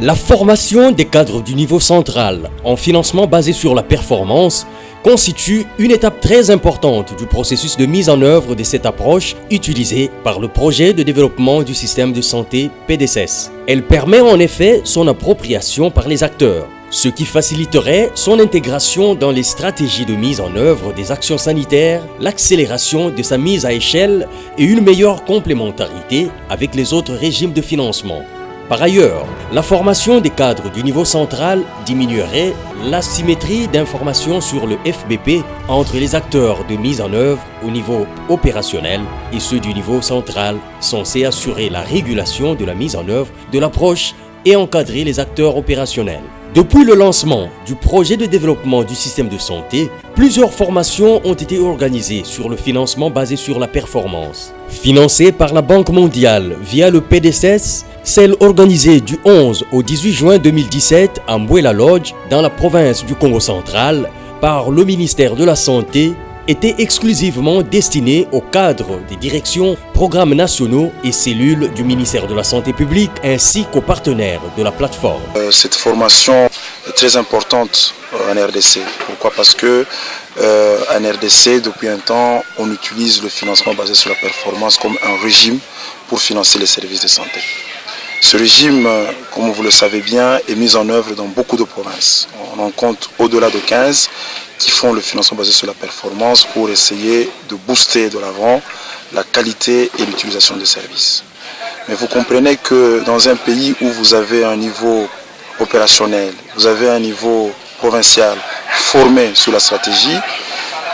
La formation des cadres du niveau central en financement basé sur la performance constitue une étape très importante du processus de mise en œuvre de cette approche utilisée par le projet de développement du système de santé PDSS. Elle permet en effet son appropriation par les acteurs, ce qui faciliterait son intégration dans les stratégies de mise en œuvre des actions sanitaires, l'accélération de sa mise à échelle et une meilleure complémentarité avec les autres régimes de financement. Par ailleurs, la formation des cadres du niveau central diminuerait l'asymétrie d'information sur le FBP entre les acteurs de mise en œuvre au niveau opérationnel et ceux du niveau central, censés assurer la régulation de la mise en œuvre de l'approche et encadrer les acteurs opérationnels. Depuis le lancement du projet de développement du système de santé, plusieurs formations ont été organisées sur le financement basé sur la performance. Financées par la Banque mondiale via le PDSS, celle organisée du 11 au 18 juin 2017 à Mbuela Lodge, dans la province du Congo central, par le ministère de la Santé, était exclusivement destinée aux cadres des directions, programmes nationaux et cellules du ministère de la Santé publique ainsi qu'aux partenaires de la plateforme. Cette formation est très importante en RDC. Pourquoi? Parce que en RDC, depuis un temps, on utilise le financement basé sur la performance comme un régime pour financer les services de santé. Ce régime, comme vous le savez bien, est mis en œuvre dans beaucoup de provinces. On en compte au-delà de 15 qui font le financement basé sur la performance pour essayer de booster de l'avant la qualité et l'utilisation des services. Mais vous comprenez que dans un pays où vous avez un niveau opérationnel, vous avez un niveau provincial formé sur la stratégie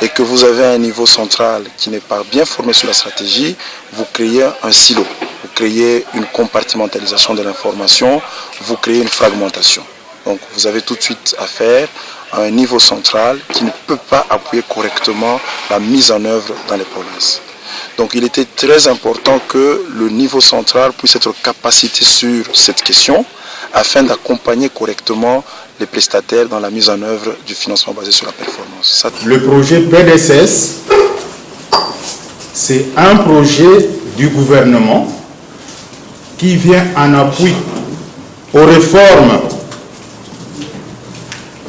et que vous avez un niveau central qui n'est pas bien formé sur la stratégie, vous créez un silo. Vous créez une compartimentalisation de l'information, vous créez une fragmentation. Donc vous avez tout de suite affaire à un niveau central qui ne peut pas appuyer correctement la mise en œuvre dans les provinces. Donc il était très important que le niveau central puisse être capacité sur cette question afin d'accompagner correctement les prestataires dans la mise en œuvre du financement basé sur la performance. Le projet PDSS, c'est un projet du gouvernement qui vient en appui aux réformes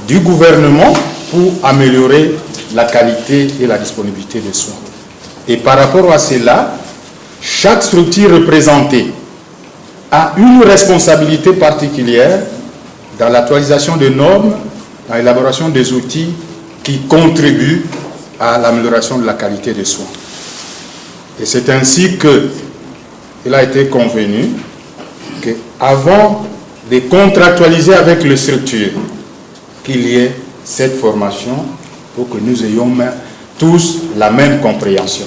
du gouvernement pour améliorer la qualité et la disponibilité des soins. Et par rapport à cela, chaque structure représentée a une responsabilité particulière dans l'actualisation des normes, dans l'élaboration des outils qui contribuent à l'amélioration de la qualité des soins. Et c'est ainsi qu'il a été convenu qu'avant de contractualiser avec les structures, qu'il y ait cette formation pour que nous ayons tous la même compréhension.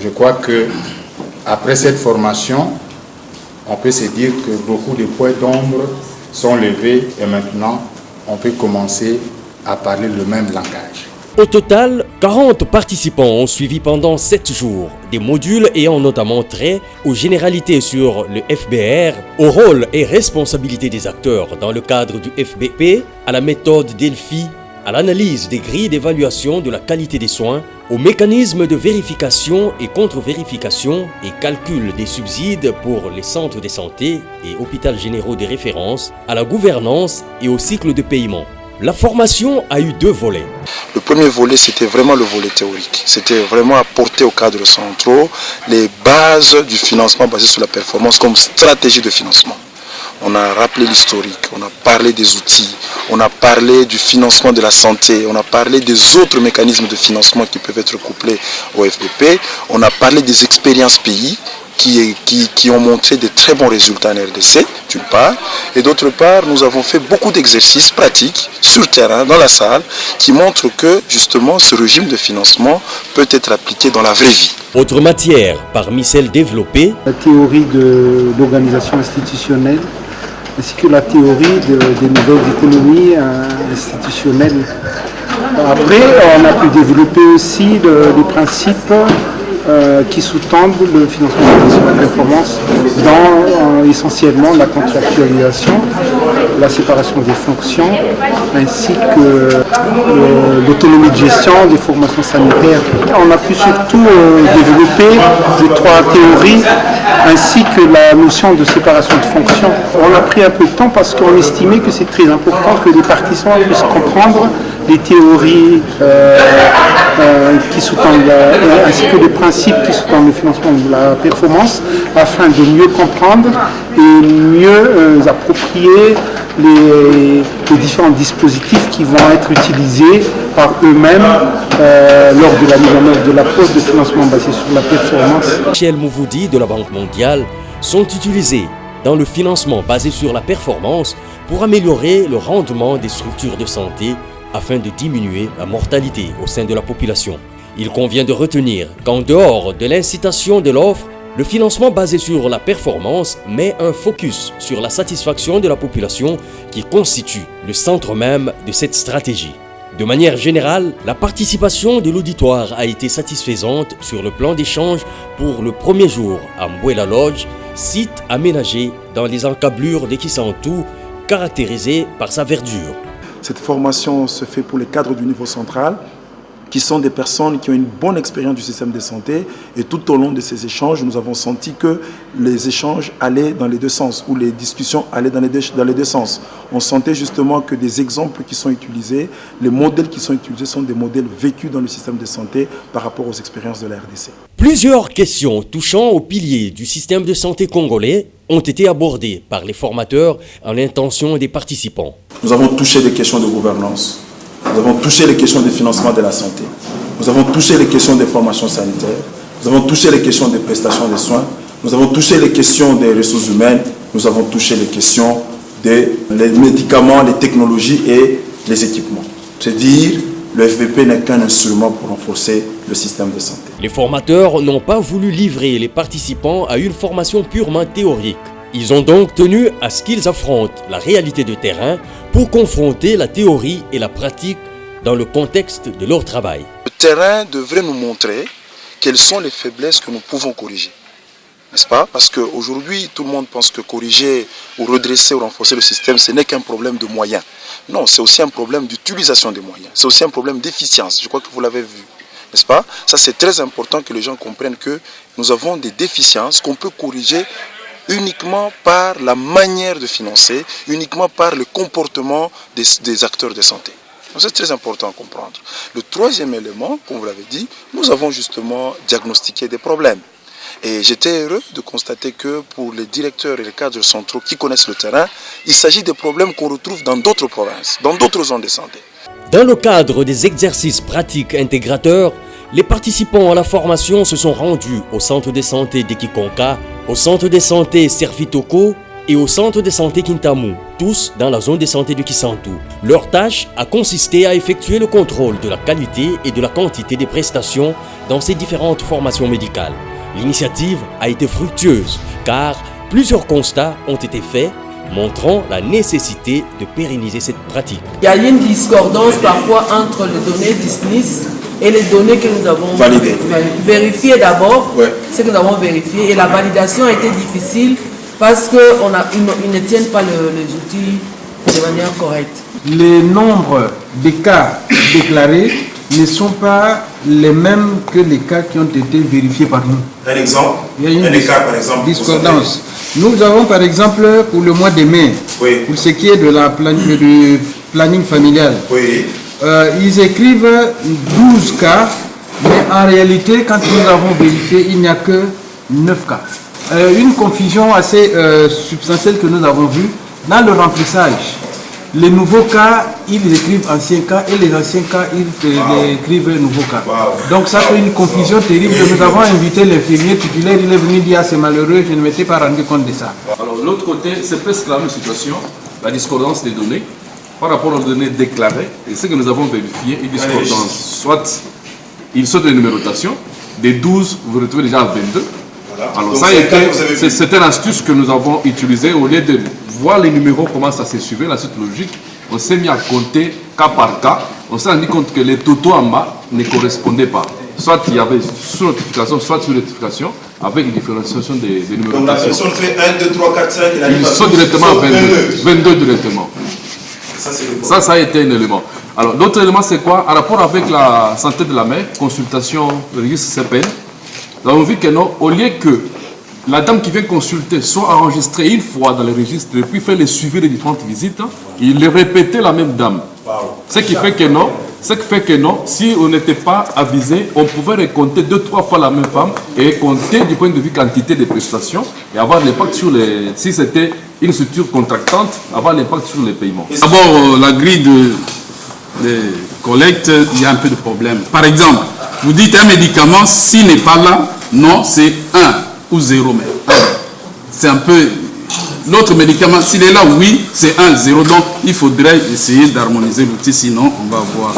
Je crois qu'après cette formation, on peut se dire que beaucoup de points d'ombre sont levés et maintenant on peut commencer à parler le même langage. Au total, 40 participants ont suivi pendant 7 jours des modules ayant notamment trait aux généralités sur le FBR, au rôle et responsabilités des acteurs dans le cadre du FBP, à la méthode Delphi, à l'analyse des grilles d'évaluation de la qualité des soins, aux mécanismes de vérification et contre-vérification et calcul des subsides pour les centres de santé et hôpitaux généraux de référence, à la gouvernance et au cycle de paiement. La formation a eu 2 volets. Le premier volet, c'était vraiment le volet théorique. C'était vraiment apporter aux cadres centraux les bases du financement basé sur la performance comme stratégie de financement. On a rappelé l'historique, on a parlé des outils, on a parlé du financement de la santé, on a parlé des autres mécanismes de financement qui peuvent être couplés au FBP, on a parlé des expériences pays qui ont montré de très bons résultats en RDC, d'une part, et d'autre part, nous avons fait beaucoup d'exercices pratiques sur terrain, dans la salle, qui montrent que, justement, ce régime de financement peut être appliqué dans la vraie vie. Autre matière, parmi celles développées, la théorie de l'organisation institutionnelle, ainsi que la théorie des nouvelles économies institutionnelles. Après, on a pu développer aussi les principes qui sous-tendent le financement de la performance dans essentiellement la contractualisation, la séparation des fonctions, ainsi que l'autonomie de gestion des formations sanitaires. On a pu surtout développer les 3 théories ainsi que la notion de séparation de fonctions. On a pris un peu de temps parce qu'on estimait que c'est très important que les participants puissent comprendre les théories qui sous-tendent, ainsi que les principes qui sous-tendent le financement de la performance, afin de mieux comprendre et mieux approprier les différents dispositifs qui vont être utilisés par eux-mêmes lors de la mise en œuvre de l'approche de financement basée sur la performance. Michel Mouvoudi de la Banque mondiale sont utilisés dans le financement basé sur la performance pour améliorer le rendement des structures de santé afin de diminuer la mortalité au sein de la population. Il convient de retenir qu'en dehors de l'incitation de l'offre, le financement basé sur la performance met un focus sur la satisfaction de la population qui constitue le centre même de cette stratégie. De manière générale, la participation de l'auditoire a été satisfaisante sur le plan d'échange pour le premier jour à Mbuela Lodge, site aménagé dans les encablures de Kisantu, caractérisé par sa verdure. Cette formation se fait pour les cadres du niveau central, qui sont des personnes qui ont une bonne expérience du système de santé. Et tout au long de ces échanges, nous avons senti que les échanges allaient dans les deux sens, ou les discussions allaient dans les deux sens. On sentait justement que des exemples qui sont utilisés, les modèles qui sont utilisés sont des modèles vécus dans le système de santé par rapport aux expériences de la RDC. Plusieurs questions touchant aux piliers du système de santé congolais ont été abordées par les formateurs en l'intention des participants. Nous avons touché des questions de gouvernance. Nous avons touché les questions de financement de la santé. Nous avons touché les questions des formations sanitaires. Nous avons touché les questions des prestations de soins. Nous avons touché les questions des ressources humaines. Nous avons touché les questions des médicaments, les technologies et les équipements. C'est dire, le FVP n'est qu'un instrument pour renforcer le système de santé. Les formateurs n'ont pas voulu livrer les participants à une formation purement théorique. Ils ont donc tenu à ce qu'ils affrontent la réalité de terrain pour confronter la théorie et la pratique dans le contexte de leur travail. Le terrain devrait nous montrer quelles sont les faiblesses que nous pouvons corriger. N'est-ce pas? Parce qu'aujourd'hui, tout le monde pense que corriger ou redresser ou renforcer le système, ce n'est qu'un problème de moyens. Non, c'est aussi un problème d'utilisation des moyens. C'est aussi un problème d'efficience. Je crois que vous l'avez vu. N'est-ce pas? Ça, c'est très important que les gens comprennent que nous avons des déficiences qu'on peut corriger uniquement par la manière de financer, uniquement par le comportement des acteurs de santé. C'est très important à comprendre. Le troisième élément, comme vous l'avez dit, nous avons justement diagnostiqué des problèmes. Et j'étais heureux de constater que pour les directeurs et les cadres centraux qui connaissent le terrain, il s'agit des problèmes qu'on retrouve dans d'autres provinces, dans d'autres zones de santé. Dans le cadre des exercices pratiques intégrateurs, les participants à la formation se sont rendus au centre de santé d'Ekikonka, au centre de santé Servitoko et au centre de santé Kintamu, tous dans la zone de santé de Kisantu. Leur tâche a consisté à effectuer le contrôle de la qualité et de la quantité des prestations dans ces différentes formations médicales. L'initiative a été fructueuse car plusieurs constats ont été faits montrant la nécessité de pérenniser cette pratique. Il y a une discordance parfois entre les données du SNIS et les données que nous avons vérifiées d'abord, ce que nous avons vérifié, et la validation a été difficile parce qu'ils ne tiennent pas les outils de manière correcte. Les nombres de cas déclarés ne sont pas les mêmes que les cas qui ont été vérifiés par nous. Un exemple? Il y a une discordance. Nous avons par exemple pour le mois de mai, pour ce qui est de la du planning familial, ils écrivent 12 cas, mais en réalité, quand nous avons vérifié, il n'y a que 9 cas. Une confusion assez substantielle que nous avons vue, dans le remplissage, les nouveaux cas, ils écrivent anciens cas et les anciens cas, ils écrivent nouveaux cas. Donc ça fait une confusion terrible. Nous avons invité l'infirmier titulaire, il est venu dire c'est malheureux, je ne m'étais pas rendu compte de ça. Alors de l'autre côté, c'est presque la même situation, la discordance des données par rapport aux données déclarées. Et ce que nous avons vérifié, une discordance. Soit il saute les numérotations, des 12, vous retrouvez déjà à 22. Alors ça c'est une astuce que nous avons utilisée. Au lieu de voir les numéros, comment ça s'est suivi, la suite logique, on s'est mis à compter cas par cas. On s'est rendu compte que les totaux en bas ne correspondaient pas. Soit il y avait sous-notification, soit sous-notification, avec une différenciation des numérotations. Donc la personne fait 1, 2, 3, 4, 5, il saute directement à 22 directement. Ça a été un élément. Alors l'autre élément c'est quoi? En rapport avec la santé de la mère, consultation, registre CPN, nous avons vu que non, au lieu que la dame qui vient consulter soit enregistrée une fois dans le registre, puis fait le suivi des différentes visites, il les répétait la même dame. Ce qui fait que non, si on n'était pas avisé, on pouvait recompter 2-3 fois la même femme et compter du point de vue quantité de prestations et avoir l'impact sur les... Si c'était une structure contractante, avoir l'impact sur les paiements. D'abord, la grille de collecte, il y a un peu de problème. Par exemple, vous dites un médicament, s'il n'est pas là, non, c'est 1 ou 0, mais 1. C'est un peu... L'autre médicament, s'il est là, oui, c'est 1, 0. Donc, il faudrait essayer d'harmoniser l'outil, sinon on va voir.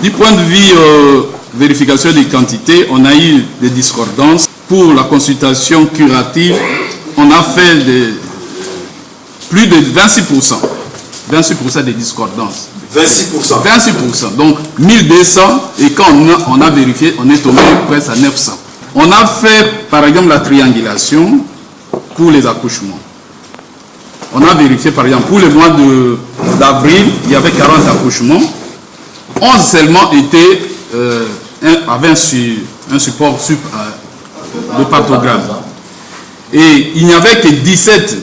Du point de vue vérification des quantités, on a eu des discordances. Pour la consultation curative, on a fait plus de 26%. 26% des discordances. 26%. 26%. Donc, 1200, et quand on a vérifié, on est tombé presque à 900. On a fait, par exemple, la triangulation pour les accouchements. On a vérifié, par exemple, pour le mois d'avril, il y avait 40 accouchements. 11 seulement avaient un support de pactogramme. Et il n'y avait que 17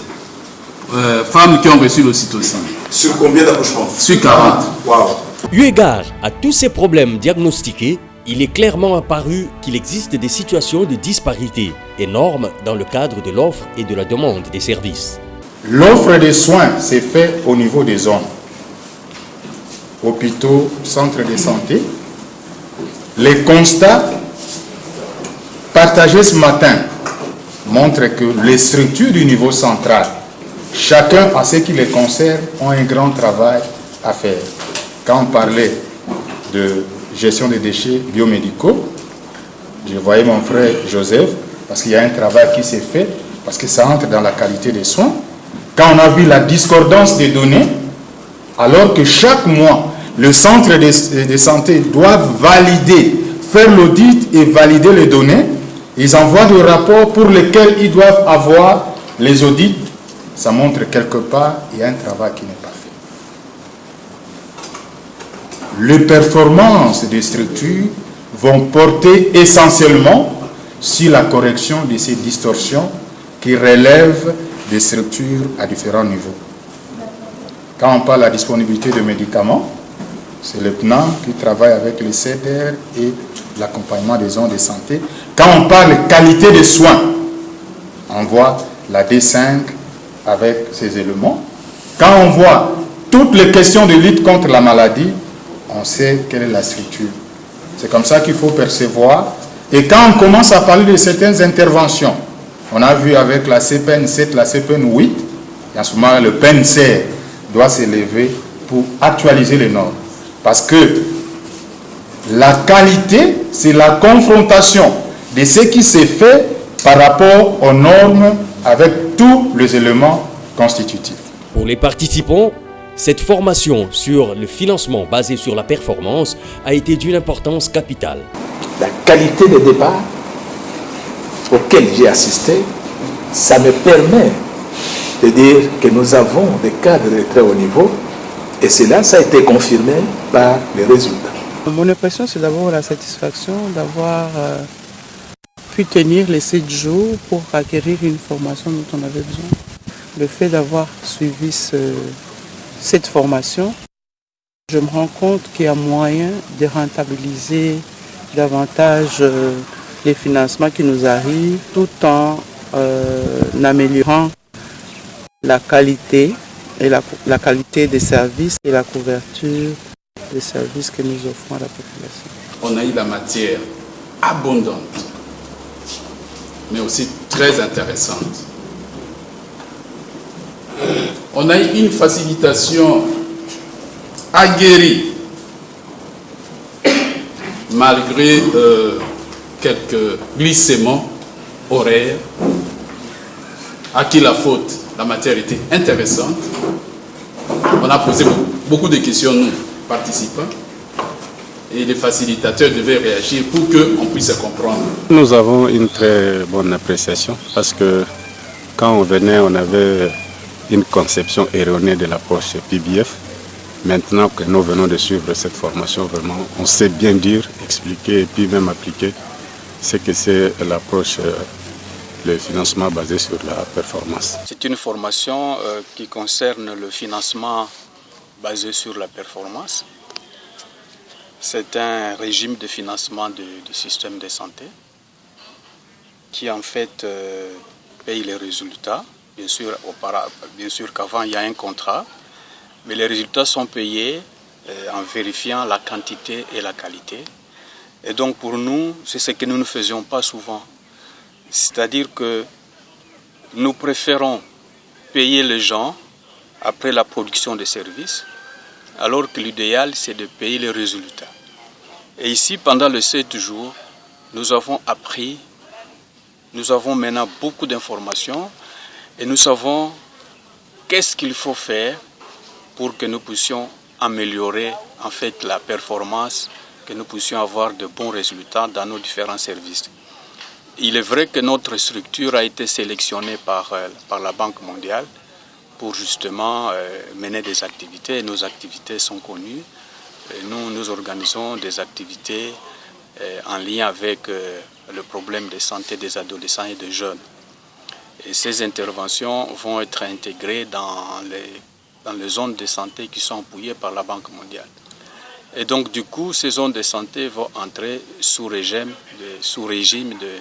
femmes qui ont reçu l'ocytocine. Sur combien d'accouchements? Sur 40. Wow. Eu égard à tous ces problèmes diagnostiqués, il est clairement apparu qu'il existe des situations de disparité énormes dans le cadre de l'offre et de la demande des services. L'offre de soins s'est faite au niveau des zones. Hôpitaux, centres de santé. Les constats partagés ce matin montrent que les structures du niveau central, chacun à ce qui les concerne, ont un grand travail à faire. Quand on parlait de gestion des déchets biomédicaux, je voyais mon frère Joseph, parce qu'il y a un travail qui s'est fait, parce que ça entre dans la qualité des soins. Quand on a vu la discordance des données, alors que chaque mois, le centre de santé doit valider, faire l'audit et valider les données, ils envoient des rapports pour lesquels ils doivent avoir les audits. Ça montre quelque part qu'il y a un travail qui n'est pas fait. Les performances des structures vont porter essentiellement sur la correction de ces distorsions qui relèvent des structures à différents niveaux. Quand on parle de la disponibilité de médicaments, c'est le PNAM qui travaille avec les CDR et l'accompagnement des zones de santé. Quand on parle de qualité de soins, on voit la D5 avec ses éléments. Quand on voit toutes les questions de lutte contre la maladie, on sait quelle est la structure. C'est comme ça qu'il faut percevoir. Et quand on commence à parler de certaines interventions, on a vu avec la CPN 7, la CPN 8, et en ce moment le PNCR doit s'élever pour actualiser les normes. Parce que la qualité, c'est la confrontation de ce qui s'est fait par rapport aux normes avec tous les éléments constitutifs. Pour les participants, cette formation sur le financement basé sur la performance a été d'une importance capitale. La qualité des débats auxquels j'ai assisté, ça me permet de dire que nous avons des cadres de très haut niveau et cela, ça a été confirmé par les résultats. Mon impression, c'est d'abord la satisfaction d'avoir pu tenir les 7 jours pour acquérir une formation dont on avait besoin. Le fait d'avoir suivi cette formation, je me rends compte qu'il y a moyen de rentabiliser davantage les financements qui nous arrivent tout en améliorant la qualité et la qualité des services et la couverture des services que nous offrons à la population. On a eu la matière abondante, mais aussi très intéressante. On a eu une facilitation aguerrie, malgré quelques glissements horaires. À qui la faute? La matière était intéressante. On a posé beaucoup de questions, nous, participants, et les facilitateurs devaient réagir pour qu'on puisse se comprendre. Nous avons une très bonne appréciation parce que quand on venait, on avait une conception erronée de l'approche PBF. Maintenant que nous venons de suivre cette formation, vraiment, on sait bien dire, expliquer et puis même appliquer ce que c'est l'approche le financement basé sur la performance. C'est une formation qui concerne le financement basé sur la performance. C'est un régime de financement du système de santé qui en fait paye les résultats. Bien sûr qu'avant il y a un contrat, mais les résultats sont payés en vérifiant la quantité et la qualité. Et donc pour nous, c'est ce que nous ne faisions pas souvent. C'est-à-dire que nous préférons payer les gens après la production des services, alors que l'idéal c'est de payer les résultats. Et ici, pendant les 7 jours, nous avons appris, nous avons maintenant beaucoup d'informations et nous savons qu'est-ce qu'il faut faire pour que nous puissions améliorer en fait la performance, que nous puissions avoir de bons résultats dans nos différents services. Il est vrai que notre structure a été sélectionnée par la Banque mondiale pour justement mener des activités. Nos activités sont connues. Et nous organisons des activités en lien avec le problème de santé des adolescents et des jeunes. Et ces interventions vont être intégrées dans les zones de santé qui sont appuyées par la Banque mondiale. Et donc du coup, ces zones de santé vont entrer sous régime de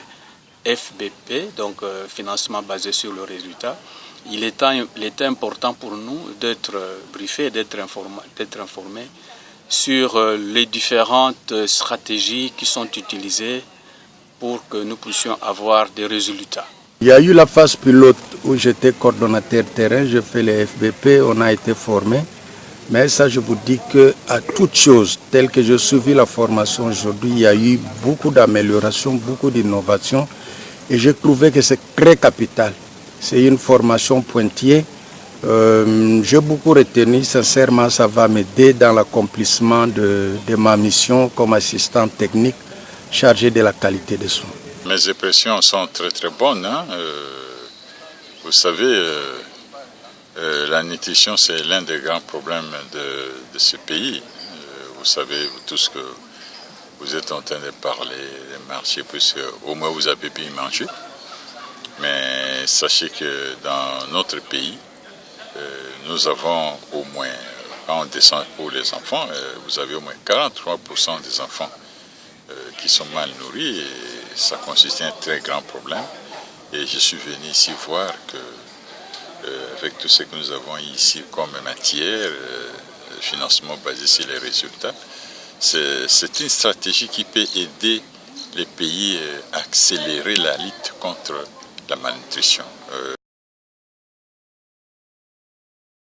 FBP, donc financement basé sur le résultat. Il était important pour nous d'être briefés, d'être informés sur les différentes stratégies qui sont utilisées pour que nous puissions avoir des résultats. Il y a eu la phase pilote où j'étais coordonnateur terrain, je fais les FBP, on a été formés. Mais ça, je vous dis qu'à toute chose, telle que je suivis la formation aujourd'hui, il y a eu beaucoup d'améliorations, beaucoup d'innovations. Et j'ai trouvé que c'est très capital. C'est une formation pointillée. J'ai beaucoup retenu, sincèrement, ça va m'aider dans l'accomplissement de ma mission comme assistant technique chargé de la qualité des soins. Mes impressions sont très très bonnes. Vous savez, la nutrition, c'est l'un des grands problèmes de ce pays. Vous savez, vous tous que vous êtes en train de parler des marchés, puisque au moins vous avez pu y manger. Mais sachez que dans notre pays, nous avons au moins, quand on descend pour les enfants, vous avez au moins 43% des enfants qui sont mal nourris. Et ça constitue un très grand problème. Et je suis venu ici voir que avec tout ce que nous avons ici comme matière, financement basé sur les résultats, c'est une stratégie qui peut aider les pays à accélérer la lutte contre la malnutrition.